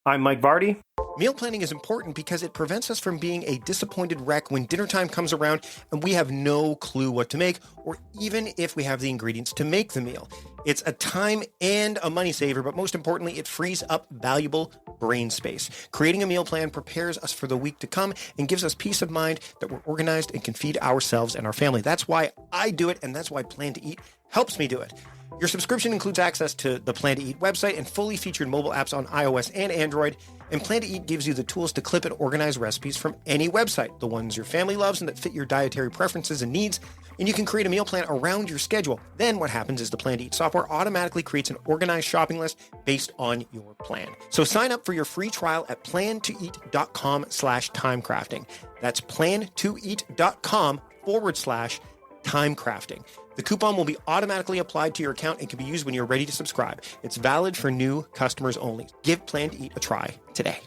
I'm Mike Vardy. Meal planning is important because it prevents us from being a disappointed wreck when dinner time comes around and we have no clue what to make, or even if we have the ingredients to make the meal. It's a time and a money saver, but most importantly, it frees up valuable brain space. Creating a meal plan prepares us for the week to come and gives us peace of mind that we're organized and can feed ourselves and our family. That's why I do it, and that's why Plan to Eat helps me do it. Your subscription includes access to the Plan to Eat website and fully featured mobile apps on iOS and Android. And Plan to Eat gives you the tools to clip and organize recipes from any website, the ones your family loves and that fit your dietary preferences and needs. And you can create a meal plan around your schedule. Then what happens is the Plan to Eat software automatically creates an organized shopping list based on your plan. So sign up for your free trial at plantoeat.com/timecrafting. That's plantoeat.com/timecrafting. The coupon will be automatically applied to your account and can be used when you're ready to subscribe. It's valid for new customers only. Give Plan to Eat a try today.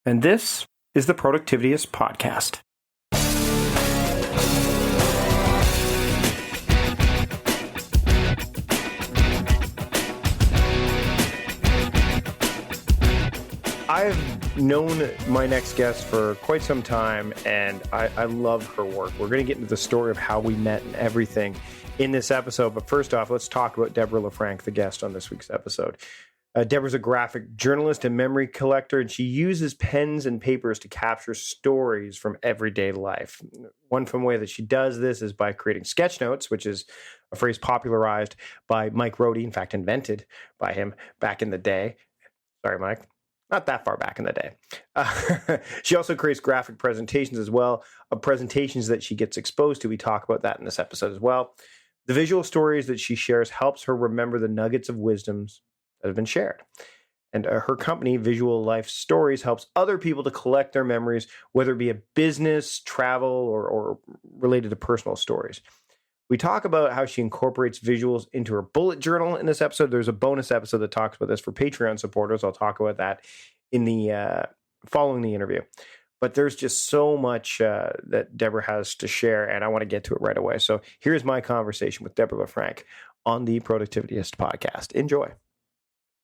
And this is the Productivityist Podcast. I've known my next guest for quite some time, and I love her work. We're going to get into the story of how we met and everything in this episode. But first off, let's talk about Deborah LeFrank, the guest on this week's episode. Deborah's a graphic journalist and memory collector, and she uses pens and papers to capture stories from everyday life. One fun way that she does this is by creating Sketchnotes, which is a phrase popularized by Mike Rohde, in fact, invented by him back in the day. Sorry, Mike. Not that far back in the day. She also creates graphic presentations as well, of presentations that she gets exposed to. We talk about that in this episode as well. The visual stories that she shares helps her remember the nuggets of wisdoms that have been shared. And her company, Visual Life Stories, helps other people to collect their memories, whether it be a business, travel, or related to personal stories. We talk about how she incorporates visuals into her bullet journal in this episode. There's a bonus episode that talks about this for Patreon supporters. I'll talk about that in the following the interview. But there's just so much that Deborah has to share, and I want to get to it right away. So here's my conversation with Deborah LeFrank on the Productivityist Podcast. Enjoy.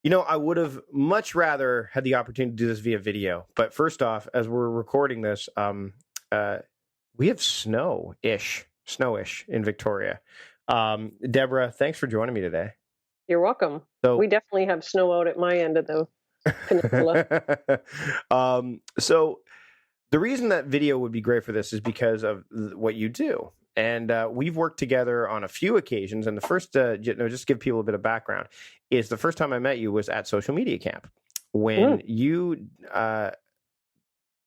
You know, I would have much rather had the opportunity to do this via video. But first off, as we're recording this, we have snowish in Victoria. Deborah, thanks for joining me today. You're welcome. So, we definitely have snow out at my end of the peninsula. So the reason that video would be great for this is because of what you do. And we've worked together on a few occasions. And the first, just to give people a bit of background, is the first time I met you was at Social Media Camp when you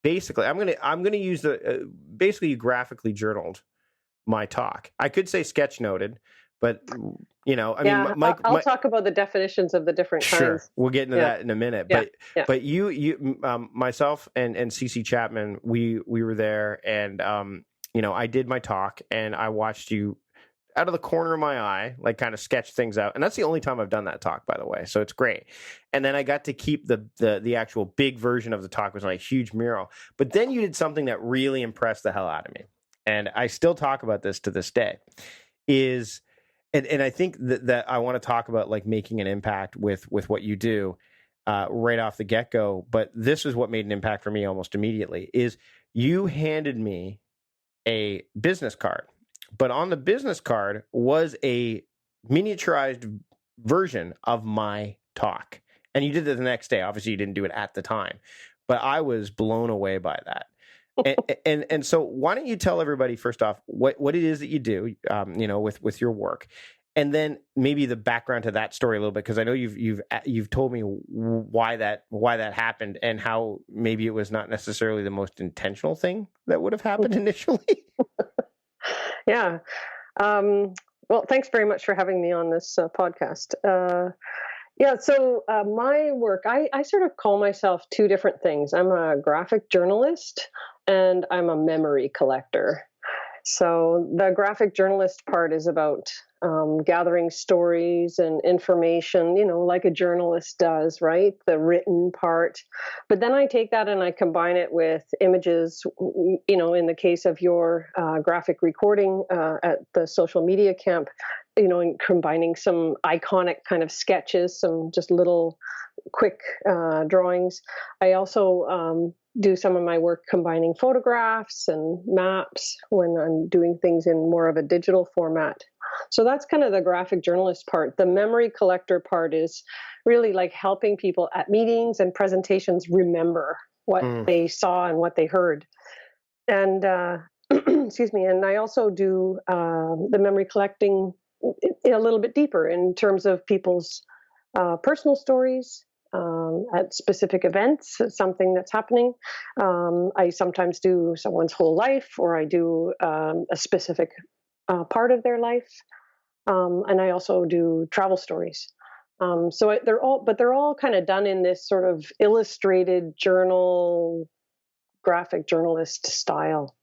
basically, I'm gonna use the basically you graphically journaled my talk. I could say sketchnoted, but I'll talk about the definitions of the different kinds. Sure, we'll get into that in a minute. But you, myself and CC Chapman, we were there, and I did my talk, and I watched you out of the corner of my eye, like kind of sketch things out, and that's the only time I've done that talk, by the way. So it's great. And then I got to keep the actual big version of the talk, was on a huge mural. But then you did something that really impressed the hell out of me. And I still talk about this to this day, and I think that I want to talk about like making an impact with what you do right off the get-go. But this is what made an impact for me almost immediately, is you handed me a business card. But on the business card was a miniaturized version of my talk. And you did it the next day. Obviously, you didn't do it at the time. But I was blown away by that. and so why don't you tell everybody first off what it is that you do, with your work, and then maybe the background to that story a little bit, because I know you've told me why that happened and how maybe it was not necessarily the most intentional thing that would have happened initially. Yeah. Well, thanks very much for having me on this podcast. So my work, I sort of call myself two different things. I'm a graphic journalist and I'm a memory collector. So the graphic journalist part is about gathering stories and information, like a journalist does, right? The written part. But then I take that and I combine it with images, in the case of your graphic recording at the social media camp, and combining some iconic kind of sketches, some just little quick drawings. I also do some of my work combining photographs and maps when I'm doing things in more of a digital format. So that's kind of the graphic journalist part. The memory collector part is really like helping people at meetings and presentations remember what they saw and what they heard. And excuse me. And I also do the memory collecting a little bit deeper in terms of people's personal stories at specific events, something that's happening. I sometimes do someone's whole life, or I do a specific part of their life. And I also do travel stories. So they're all kind of done in this sort of illustrated journal, graphic journalist style.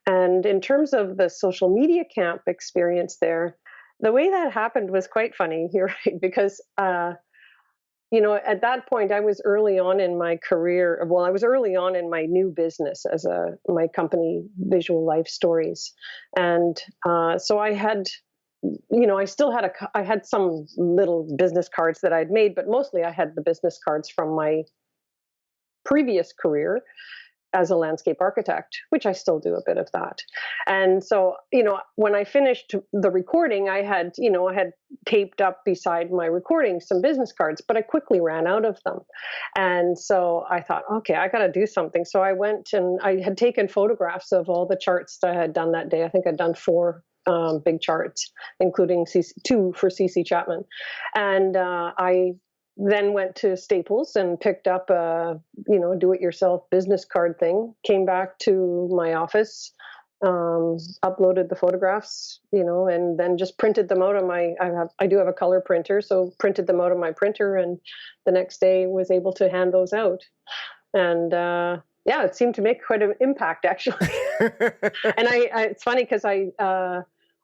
And in terms of the social media camp experience there, the way that happened was quite funny here, right? Because, at that point, I was early on in my career. Well, I was early on in my new business as my company, Visual Life Stories. And so I had, I had some little business cards that I'd made, but mostly I had the business cards from my previous career as a landscape architect, which I still do a bit of that. And so, when I finished the recording, I had taped up beside my recording some business cards, but I quickly ran out of them. And so I thought, okay, I got to do something. So I went and I had taken photographs of all the charts that I had done that day. I think I'd done 4 big charts, including 2 for CC Chapman. And I then went to Staples and picked up a, do-it-yourself business card thing, came back to my office, uploaded the photographs, and then just printed them out on I do have a color printer, so printed them out on my printer, and the next day was able to hand those out. And it seemed to make quite an impact, actually. And it's funny because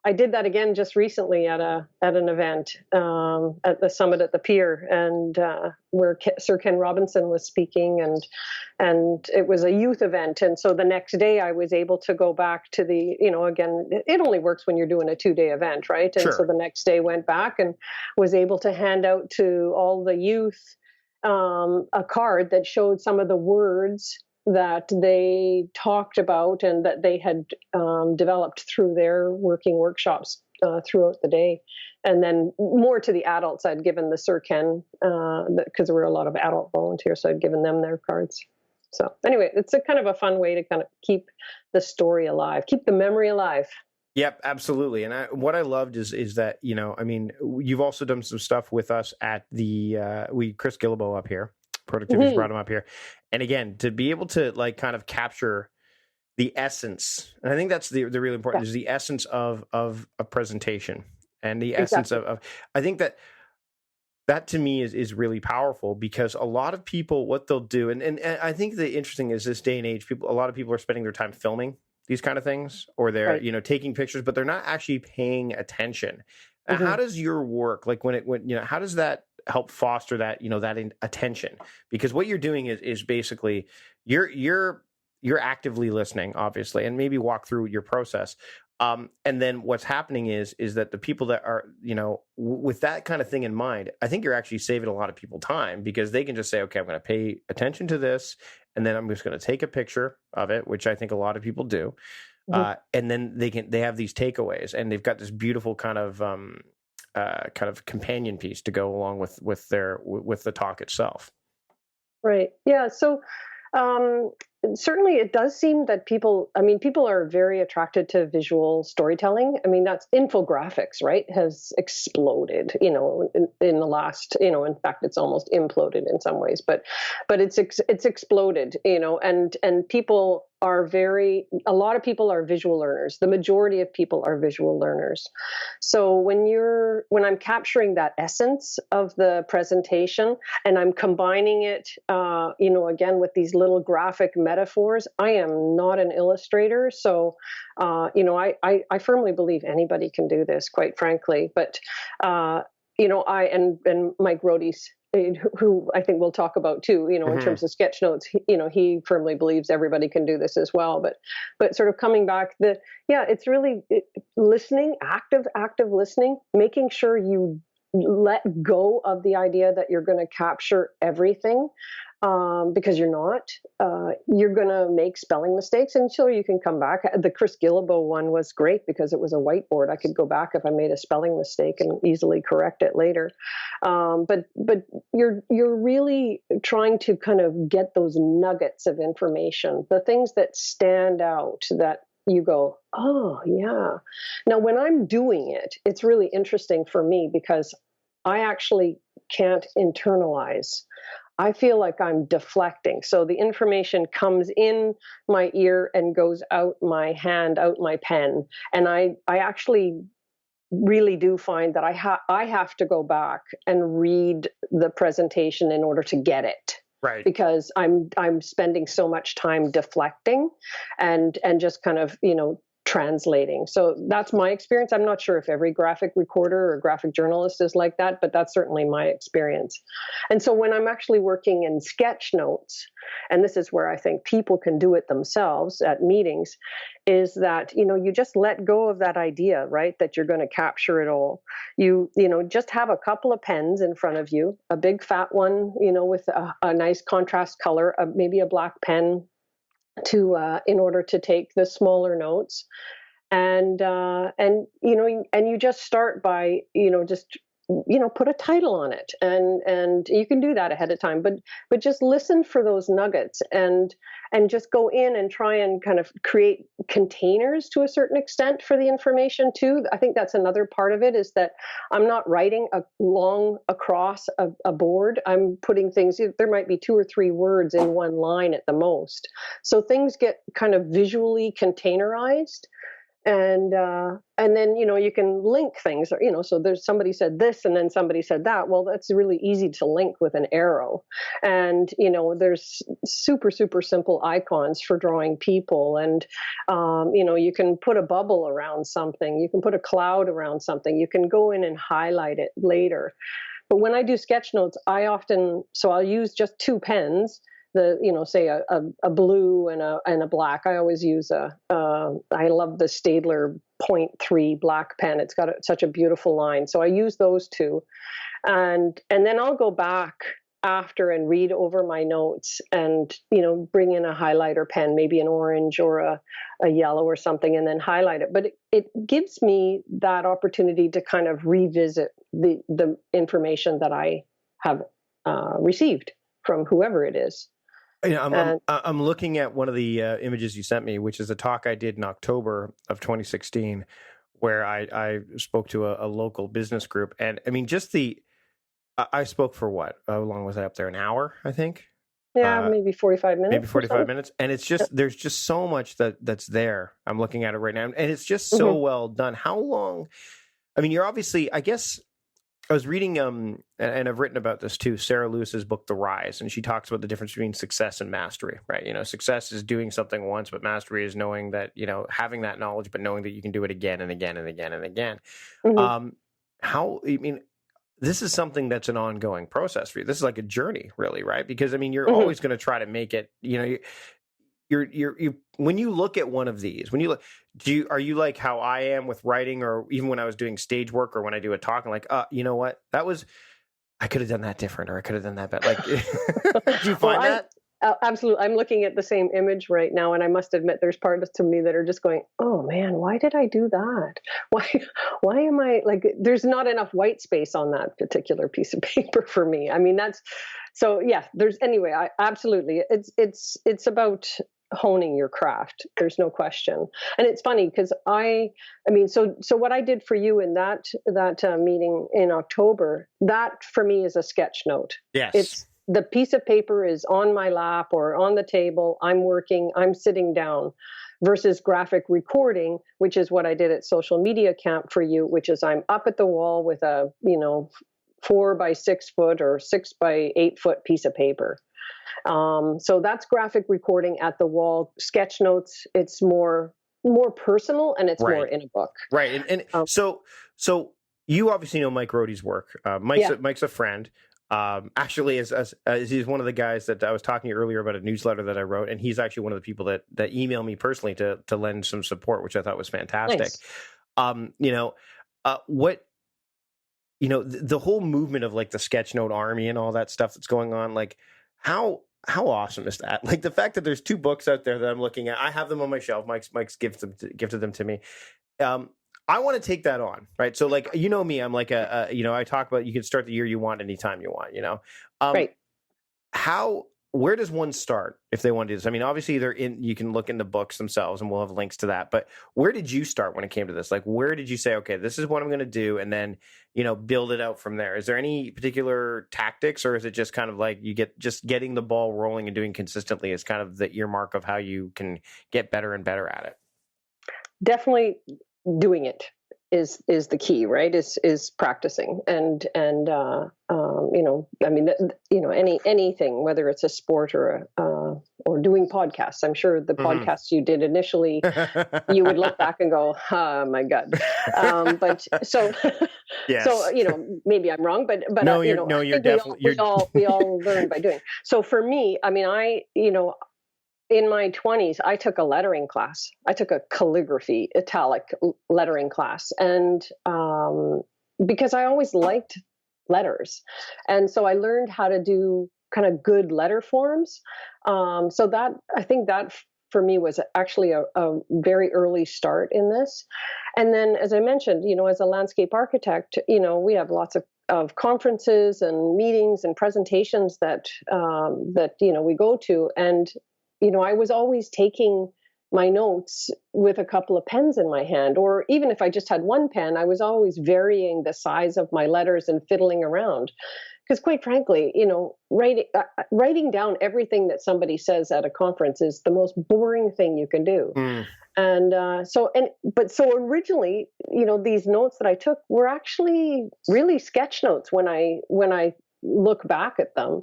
I did that again just recently at an event at the summit at the pier, and where Sir Ken Robinson was speaking, and it was a youth event. And so the next day I was able to go back to the, again, it only works when you're doing a 2-day event, right? And so the next day went back and was able to hand out to all the youth a card that showed some of the words that they talked about and that they had developed through their working workshops throughout the day. And then more to the adults, I'd given the Sir Ken, because there were a lot of adult volunteers, so I'd given them their cards. So anyway, it's a kind of a fun way to kind of keep the story alive, keep the memory alive. Yep, absolutely. And what I loved is that, you've also done some stuff with us at Chris Gillibo up here. Productivity's brought him up here. And again, to be able to kind of capture the essence, and I think that's the really important, is the essence of a presentation, and the essence of I think that to me is really powerful, because a lot of people, what they'll do, and I think the interesting is this day and age, a lot of people are spending their time filming these kind of things, or they're, taking pictures, but they're not actually paying attention. How does your work, how does that help foster that, that attention? Because what you're doing is basically you're actively listening, obviously, and maybe walk through your process. And then what's happening is that the people that are, with that kind of thing in mind, I think you're actually saving a lot of people time, because they can just say, okay, I'm going to pay attention to this, and then I'm just going to take a picture of it, which I think a lot of people do. And then they have these takeaways, and they've got this beautiful kind of companion piece to go along with the talk itself. Right. Yeah. So certainly it does seem that people are very attracted to visual storytelling. That's infographics, right, has exploded, in the last, in fact, it's almost imploded in some ways, but it's exploded, and people are a lot of people are visual learners. The majority of people are visual learners. So when I'm capturing that essence of the presentation, and I'm combining it, again, with these little graphic metaphors, I am not an illustrator. So, I firmly believe anybody can do this, quite frankly, but, and Mike Rohde's who I think we'll talk about too, in terms of Sketchnotes, he firmly believes everybody can do this as well. But sort of coming back, it's really listening, active listening, making sure you let go of the idea that you're going to capture everything, because you're not. You're going to make spelling mistakes, and so you can come back. The Chris Gillibo one was great because it was a whiteboard. I could go back if I made a spelling mistake and easily correct it later. But you're really trying to kind of get those nuggets of information, the things that stand out that you go, oh, yeah. Now, when I'm doing it, it's really interesting for me because I actually can't internalize. I feel like I'm deflecting. So the information comes in my ear and goes out my hand, out my pen. And I actually really do find that I have to go back and read the presentation in order to get it. Right. Because I'm spending so much time deflecting and just kind of, translating. So that's my experience. I'm not sure if every graphic recorder or graphic journalist is like that, but that's certainly my experience. And so when I'm actually working in Sketchnotes, and this is where I think people can do it themselves at meetings, is that, you just let go of that idea, right? That you're going to capture it all. You just have a couple of pens in front of you, a big fat one, with a nice contrast color, maybe a black pen, in order to take the smaller notes, and you just start by just put a title on it, and you can do that ahead of time, but just listen for those nuggets and just go in and try and kind of create containers to a certain extent for the information too. I think that's another part of it, is that I'm not writing across a board. I'm putting things, there might be 2 or 3 words in one line at the most. So things get kind of visually containerized. And then, you can link things, so there's somebody said this and then somebody said that. Well, that's really easy to link with an arrow. And, there's super, super simple icons for drawing people. And, you can put a bubble around something. You can put a cloud around something. You can go in and highlight it later. But when I do Sketchnotes, I'll use just 2 pens. Say a blue and a black. I always use I love the Staedtler 0.3 black pen. It's got such a beautiful line. So I use those 2. And then I'll go back after and read over my notes and, bring in a highlighter pen, maybe an orange or a yellow or something, and then highlight it. But it gives me that opportunity to kind of revisit the information that I have received from whoever it is. I'm looking at one of the images you sent me, which is a talk I did in October of 2016, where I spoke to a local business group. And I mean, I spoke for what? How long was I up there? An hour, I think? Yeah, maybe 45 minutes. Maybe 45 minutes. And it's just, there's just so much that's there. I'm looking at it right now. And it's just so well done. How long? I mean, you're obviously, I guess, I was reading, and I've written about this too, Sarah Lewis's book, The Rise, and she talks about the difference between success and mastery, right? Success is doing something once, but mastery is knowing that, having that knowledge, but knowing that you can do it again and again and again and again. This is something that's an ongoing process for you. This is like a journey, really, right? Because, you're always going to try to make it, you're when you look at one of these, are you like how I am with writing, or even when I was doing stage work or when I do a talk, I'm like, you know what, I could have done that different, or I could have done that better. Like, do you find that? Absolutely. I'm looking at the same image right now, and I must admit there's parts to me that are just going, oh man, why did I do that? Why am I like, there's not enough white space on that particular piece of paper for me. I absolutely, it's about honing your craft. There's no question. And it's funny because so what I did for you in that meeting in October, that for me is a sketch note. Yes. The piece of paper is on my lap or on the table. I'm working, I'm sitting down, versus graphic recording, which is what I did at Social Media Camp for you, which is I'm up at the wall with a, 4 by 6 foot or 6 by 8 foot piece of paper. So that's graphic recording at the wall. Sketchnotes, it's more personal, and it's more in a book. Right. And so you obviously know Mike Rohde's work. Mike's a friend. Actually, as he's one of the guys that I was talking to you earlier about a newsletter that I wrote, and he's actually one of the people that email me personally to lend some support, which I thought was fantastic. Nice. What the whole movement of like the Sketchnote army and all that stuff that's going on, like how awesome is that? Like the fact that there's 2 books out there that I'm looking at, I have them on my shelf. Mike's gifted them to me. I want to take that on, right? So like, me, I'm like I talk about, you can start the year you want anytime you want, Right. Where does one start if they want to do this? I mean, obviously you can look in the books themselves and we'll have links to that, but where did you start when it came to this? Like, where did you say, okay, this is what I'm going to do, and then, build it out from there? Is there any particular tactics, or is it just kind of like just getting the ball rolling and doing consistently is kind of the earmark of how you can get better and better at it? Definitely doing it is the key, right? Is practicing and I mean, anything, whether it's a sport or doing podcasts. I'm sure the podcasts you did initially, you would look back and go, oh my God. But so, yes. So, maybe I'm wrong, but no, you're definitely, we all learn by doing. So for me, I mean, in my 20s, I took a lettering class. I took a calligraphy, italic lettering class. And because I always liked letters. And so I learned how to do kind of good letter forms. So I think that for me was actually a very early start in this. And then, as I mentioned, as a landscape architect, we have lots of conferences and meetings and presentations that we go to. And I was always taking my notes with a couple of pens in my hand, or even if I just had one pen, I was always varying the size of my letters and fiddling around. Because quite frankly, writing down everything that somebody says at a conference is the most boring thing you can do. And so originally, these notes that I took were actually really sketch notes when I look back at them.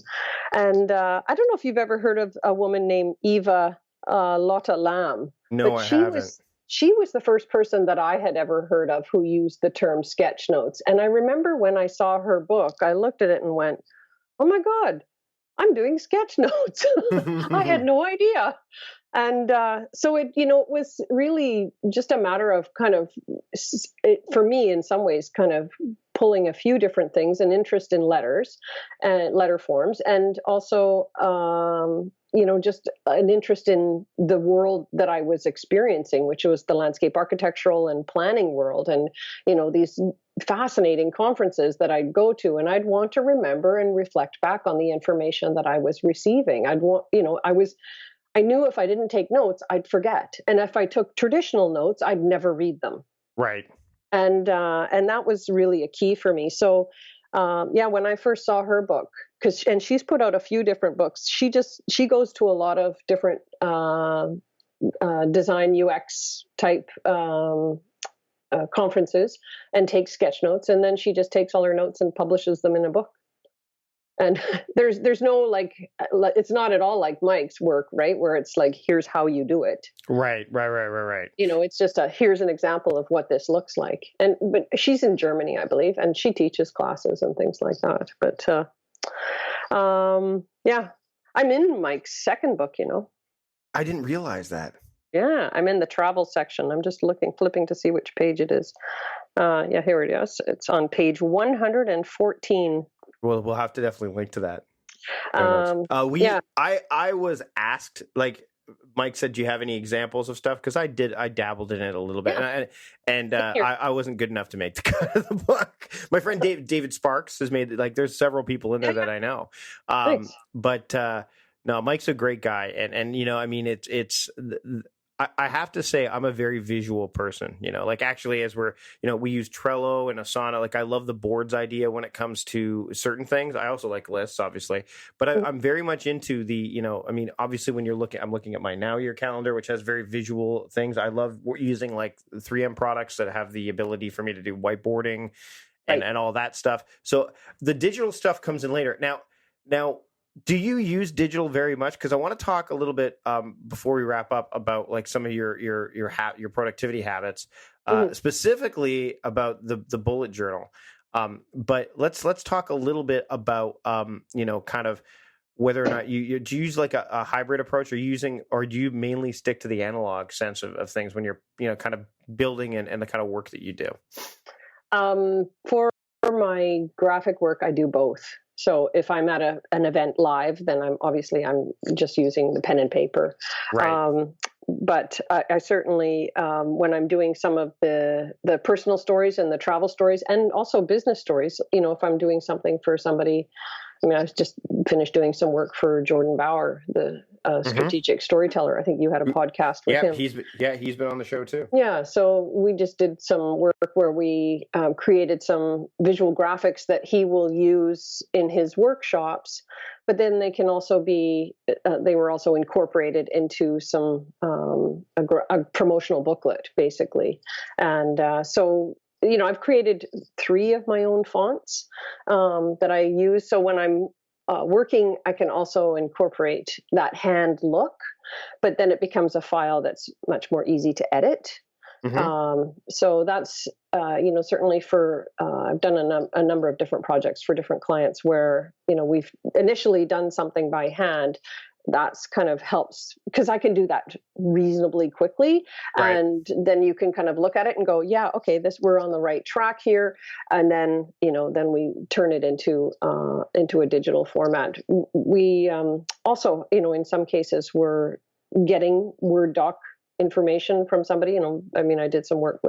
And I don't know if you've ever heard of a woman named Eva Lotta Lam. No, I haven't. She was the first person that I had ever heard of who used the term sketch notes. And I remember when I saw her book, I looked at it and went, oh my God, I'm doing sketch notes. I had no idea. And so it was really just a matter of kind of, for me in some ways, kind of pulling a few different things, an interest in letters and letter forms, and also, just an interest in the world that I was experiencing, which was the landscape architectural and planning world. And, these fascinating conferences that I'd go to, and I'd want to remember and reflect back on the information that I was receiving. I knew if I didn't take notes, I'd forget. And if I took traditional notes, I'd never read them. Right. And that was really a key for me. So, when I first saw her book, and she's put out a few different books, she goes to a lot of different design UX type conferences and takes sketch notes. And then she just takes all her notes and publishes them in a book. And there's no it's not at all like Mike's work, right? Where it's like, here's how you do it. Right. It's just here's an example of what this looks like. But she's in Germany, I believe, and she teaches classes and things like that. But I'm in Mike's second book, I didn't realize that. Yeah, I'm in the travel section. I'm just flipping to see which page it is. Here it is. It's on page 114. Well, we'll have to definitely link to that. I was asked, like Mike said, do you have any examples of stuff? Because I dabbled in it a little bit, and I wasn't good enough to make the cut of the book. My friend David Sparks has made there's several people in there that I know, but no, Mike's a great guy, and it's. I have to say I'm a very visual person, actually as we use Trello and Asana. I love the boards idea when it comes to certain things. I also like lists, obviously, but I'm very much into the, obviously when I'm looking at my Now Year calendar, which has very visual things. I love using 3M products that have the ability for me to do whiteboarding and all that stuff. So the digital stuff comes in later. Now, do you use digital very much? Because I want to talk a little bit before we wrap up about some of your productivity habits, specifically about the bullet journal. But let's talk a little bit about kind of whether or not do you use like a hybrid approach, or do you mainly stick to the analog sense of things when you're kind of building and the kind of work that you do? For my graphic work, I do both. So if I'm at an event live, then I'm just using the pen and paper. Right. But I certainly, when I'm doing some of the personal stories and the travel stories, and also business stories, if I'm doing something for somebody, I just finished doing some work for Jordan Bauer, the strategic storyteller. I think you had a podcast with him. He's been on the show too. Yeah, so we just did some work where we created some visual graphics that he will use in his workshops, but then they can also be, they were also incorporated into some, a promotional booklet, basically. And so, I've created 3 of my own fonts that I use. So when I'm working, I can also incorporate that hand look, but then it becomes a file that's much more easy to edit. So that's, certainly for, I've done a number of different projects for different clients where, we've initially done something by hand. That's kind of helps because I can do that reasonably quickly. Right. And then you can kind of look at it and go, yeah, okay, we're on the right track here. And then, then we turn it into a digital format. We also, in some cases we're getting Word doc information from somebody. I did some work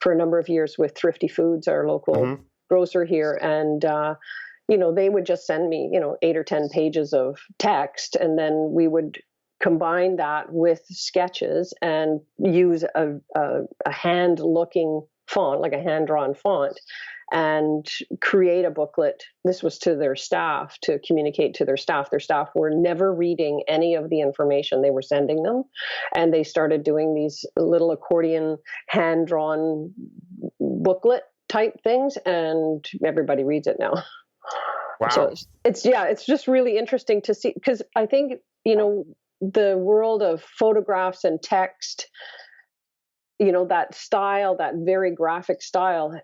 for a number of years with Thrifty Foods, our local grocer here. And, they would just send me, 8 or 10 pages of text, and then we would combine that with sketches and use a hand-looking font, like a hand-drawn font, and create a booklet. This was to their staff, to communicate to their staff. Their staff were never reading any of the information they were sending them, and they started doing these little accordion hand-drawn booklet type things, and everybody reads it now. Wow. So it's just really interesting to see, because I think, the world of photographs and text, that style, that very graphic style,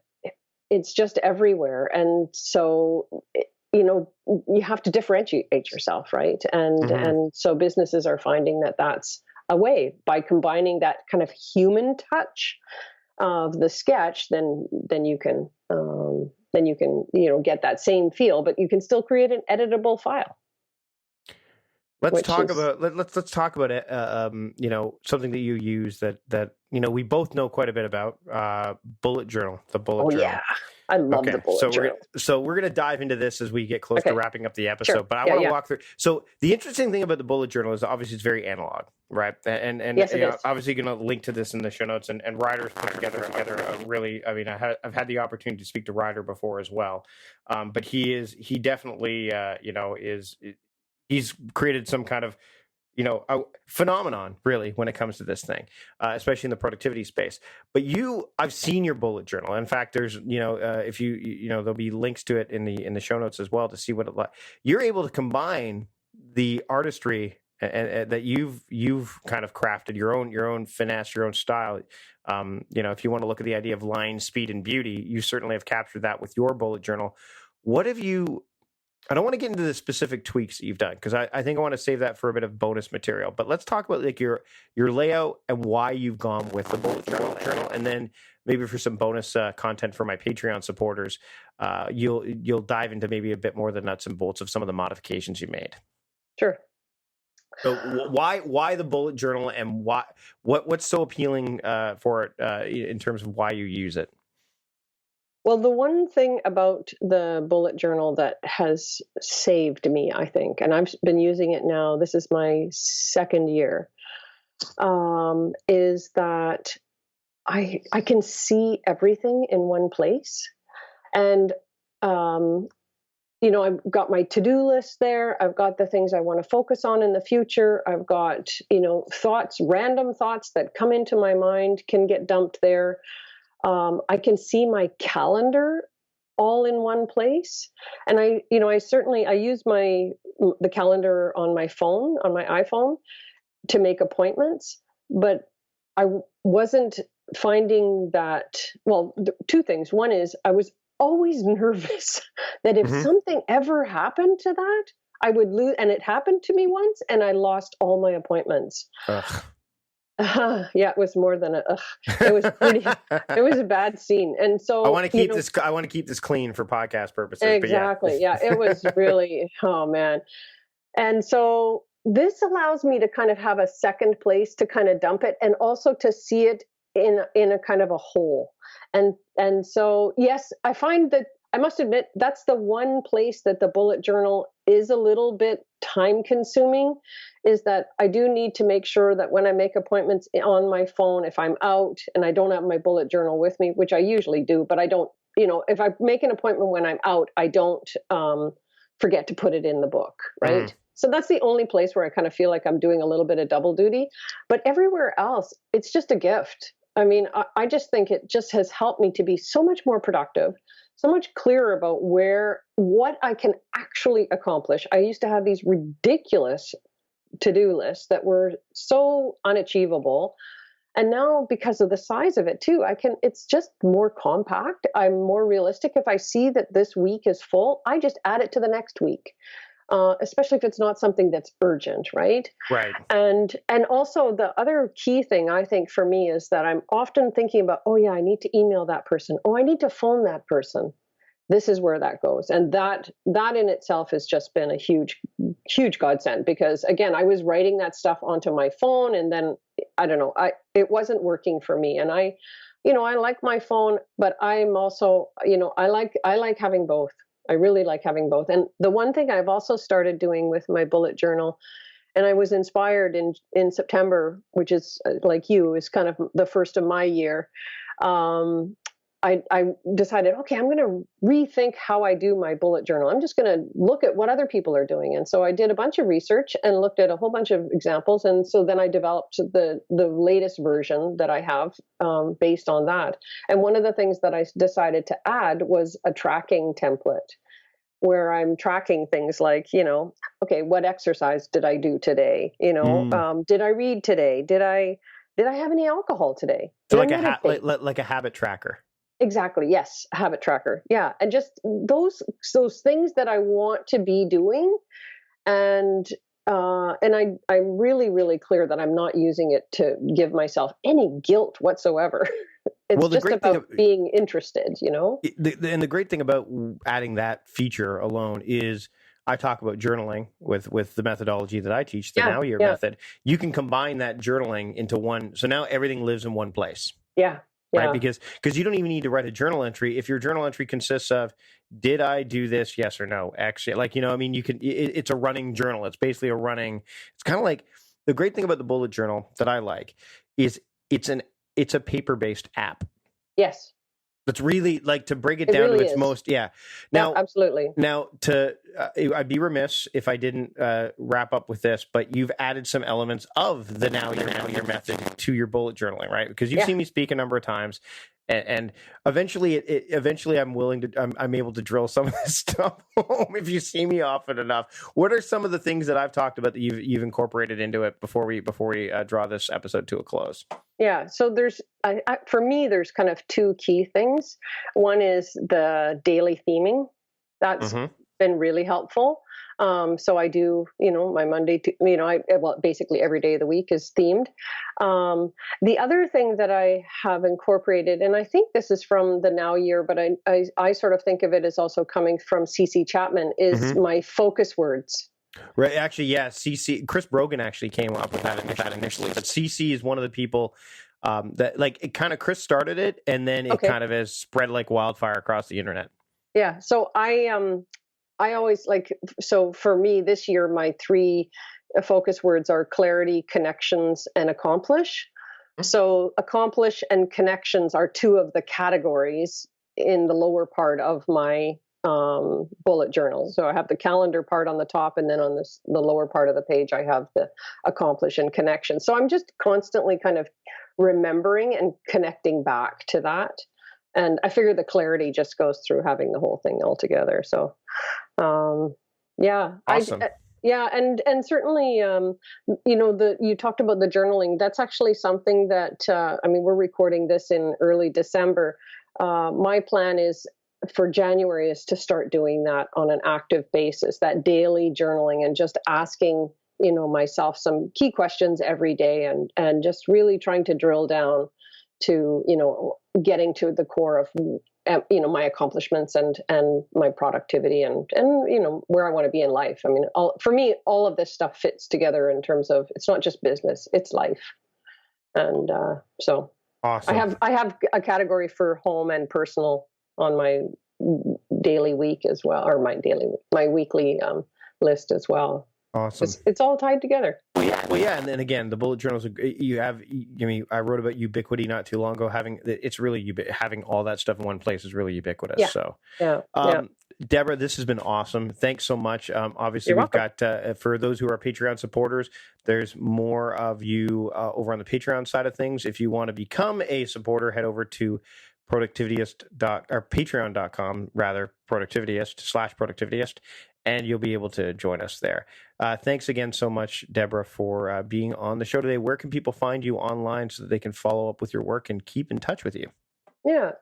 it's just everywhere. And so, you have to differentiate yourself, right? And so businesses are finding that that's a way, by combining that kind of human touch of the sketch, then you can get that same feel, but you can still create an editable file. Let's talk about it. Something that you use that we both know quite a bit about. Bullet journal, the bullet journal. Yeah, I love the bullet journal. So we're going to dive into this as we get close to wrapping up the episode. Sure. But I want to walk through. So the interesting thing about the bullet journal is obviously it's very analog, right? And yes, it is. Obviously going to link to this in the show notes. And Ryder's put together a really. I've had the opportunity to speak to Ryder before as well, but he definitely he's created some kind of a phenomenon, really, when it comes to this thing, especially in the productivity space. But I've seen your bullet journal. In fact, there's, if there'll be links to it in the show notes as well to see what it like. You're able to combine the artistry and that you've kind of crafted your own finesse, your own style. If you want to look at the idea of line, speed, and beauty, you certainly have captured that with your bullet journal. What have you? I don't want to get into the specific tweaks that you've done, because I think I want to save that for a bit of bonus material. But let's talk about like your layout and why you've gone with the bullet journal, and then maybe for some bonus content for my Patreon supporters, you'll dive into maybe a bit more of the nuts and bolts of some of the modifications you made. Sure. So why the bullet journal, and what's so appealing for it in terms of why you use it? Well, the one thing about the bullet journal that has saved me, I think, and I've been using it now, this is my 2nd year, is that I can see everything in one place. And, I've got my to-do list there. I've got the things I want to focus on in the future. I've got, random thoughts that come into my mind can get dumped there. I can see my calendar all in one place. And I use the calendar on my phone, on my iPhone, to make appointments, but I wasn't finding that, well, 2 things. One is I was always nervous that if something ever happened to that, I would lose. And it happened to me once, and I lost all my appointments. Ugh. Yeah, it was more than a. It was pretty. It was a bad scene, and so I want to keep this. I want to keep this clean for podcast purposes. Exactly. But yeah, It was really. Oh man, and so this allows me to kind of have a second place to kind of dump it, and also to see it in a kind of a whole. And so yes, I find that I must admit that's the one place that the bullet journal is a little bit time consuming, is that I do need to make sure that when I make appointments on my phone, if I'm out and I don't have my bullet journal with me, which I usually do, but I don't, if I make an appointment when I'm out, I don't forget to put it in the book, right? So that's the only place where I kind of feel like I'm doing a little bit of double duty. But everywhere else, it's just a gift. I mean, I just think it just has helped me to be so much more productive, so much clearer about what I can actually accomplish. I used to have these ridiculous to-do lists that were so unachievable. And now, because of the size of it too, it's just more compact. I'm more realistic. If I see that this week is full, I just add it to the next week. Especially if it's not something that's urgent, right? Right. And also the other key thing I think for me is that I'm often thinking about, oh yeah, I need to email that person. Oh, I need to phone that person. This is where that goes. And that in itself has just been a huge, huge godsend, because again, I was writing that stuff onto my phone, and then I don't know, it wasn't working for me. And I like my phone, but I'm also, I like having both. I really like having both. And the one thing I've also started doing with my bullet journal, and I was inspired in September, which is like you, is kind of the first of my year. I decided, okay, I'm going to rethink how I do my bullet journal. I'm just going to look at what other people are doing. And so I did a bunch of research and looked at a whole bunch of examples. And so then I developed the latest version that I have based on that. And one of the things that I decided to add was a tracking template, where I'm tracking things like, okay, what exercise did I do today? Did I read today? Did I have any alcohol today? So like a habit tracker. Exactly. Yes. Habit tracker. Yeah. And just those things that I want to be doing. And I'm really, really clear that I'm not using it to give myself any guilt whatsoever. It's just about being interested, And the great thing about adding that feature alone is I talk about journaling with the methodology that I teach, the Now Year method. You can combine that journaling into one. So now everything lives in one place. Yeah. Right, because you don't even need to write a journal entry. If your journal entry consists of, did I do this? Yes or no? Actually, you can. It's a running journal. It's basically It's kind of like the great thing about the bullet journal that I like is it's a paper-based app. Yes. That's really to break it down really to its most. Yeah. Now, absolutely. Now, I'd be remiss if I didn't wrap up with this, but you've added some elements of the Now Year method to your bullet journaling, right? Because you've seen me speak a number of times, and eventually, I'm able to drill some of this stuff home if you see me often enough. What are some of the things that I've talked about that you've incorporated into it before we draw this episode to a close? Yeah. So for me, there's kind of two key things. One is the daily theming. That's been really helpful. So I do, my Monday, basically every day of the week is themed. The other thing that I have incorporated, and I think this is from the Now Year, but I sort of think of it as also coming from CC Chapman, is my focus words. Right. Actually, yeah. Chris Brogan actually came up with that initially. But CC is one of the people that Chris started it, and then it kind of has spread like wildfire across the internet. Yeah. So I always so for me this year, my 3 focus words are clarity, connections, and accomplish. So accomplish and connections are 2 of the categories in the lower part of my bullet journal. So I have the calendar part on the top, and then on the lower part of the page, I have the accomplish and connection. So I'm just constantly kind of remembering and connecting back to that. And I figure the clarity just goes through having the whole thing all together. So, yeah. Awesome. And certainly, you talked about the journaling. That's actually something that, we're recording this in early December. My plan is for January is to start doing that on an active basis, that daily journaling, and just asking, myself some key questions every day, and just really trying to drill down to, getting to the core of, my accomplishments and my productivity and where I want to be in life. I mean, for me, all of this stuff fits together in terms of, it's not just business, it's life. And so awesome. I have a category for home and personal on my daily week as well, or my weekly list as well. Awesome. It's all tied together. Well, yeah, and then again, the bullet journals. You have. I mean, I wrote about ubiquity not too long ago. Having all that stuff in one place is really ubiquitous. Yeah. So, yeah. Deborah, this has been awesome. Thanks so much. Obviously, we've got for those who are Patreon supporters, there's more of you over on the Patreon side of things. If you want to become a supporter, head over to patreon.com, productivityist/productivityist, and you'll be able to join us there. Thanks again so much, Deborah, for being on the show today. Where can people find you online so that they can follow up with your work and keep in touch with you? Yeah.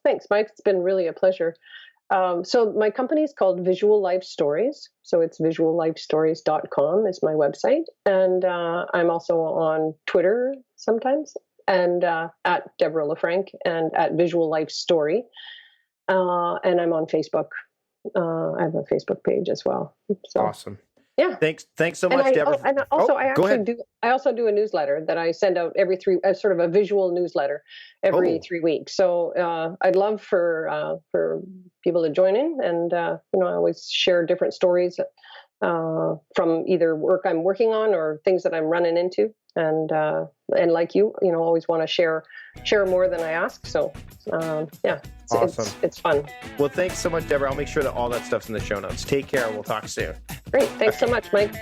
Thanks, Mike. It's been really a pleasure. So my company is called Visual Life Stories. So it's visuallifestories.com is my website. And I'm also on Twitter sometimes, and at Deborah LeFrank, and at Visual Life Story. And I'm on Facebook. I have a Facebook page as well. So, awesome. Yeah. Thanks so much, Deborah. I also do a newsletter that I send out every sort of a visual newsletter every 3 weeks. So I'd love for people to join in, and I always share different stories from either work I'm working on or things that I'm running into, and like you, always want to share more than I ask. So awesome. It's fun. Well, thanks so much, Deborah. I'll make sure that all that stuff's in the show notes. Take care. We'll talk soon. Great. Thanks so much, Mike.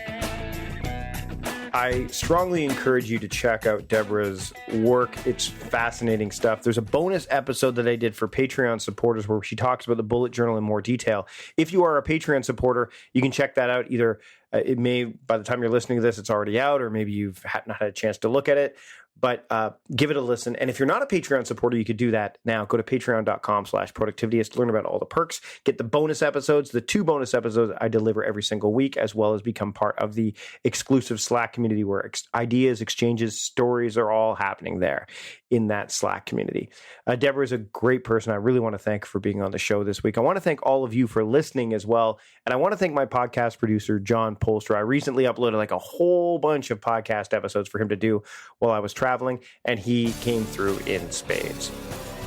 I strongly encourage you to check out Deborah's work. It's fascinating stuff. There's a bonus episode that I did for Patreon supporters where she talks about the bullet journal in more detail. If you are a Patreon supporter, you can check that out. Either it may, by the time you're listening to this, it's already out, or maybe you've not had a chance to look at it. But give it a listen. And if you're not a Patreon supporter, you could do that now. Go to patreon.com/productivityist to learn about all the perks. Get the bonus episodes, the 2 bonus episodes I deliver every single week, as well as become part of the exclusive Slack community where ideas, exchanges, stories are all happening there in that Slack community. Deborah is a great person. I really want to thank her for being on the show this week. I want to thank all of you for listening as well. And I want to thank my podcast producer, John Polster. I recently uploaded a whole bunch of podcast episodes for him to do while I was traveling, and he came through in spades.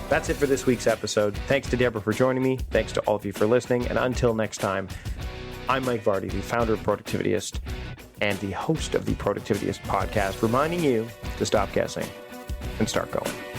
That's it for this week's episode. Thanks to Deborah for joining me. Thanks to all of you for listening. And until next time, I'm Mike Vardy, the founder of Productivityist and the host of the Productivityist podcast, reminding you to stop guessing and start going.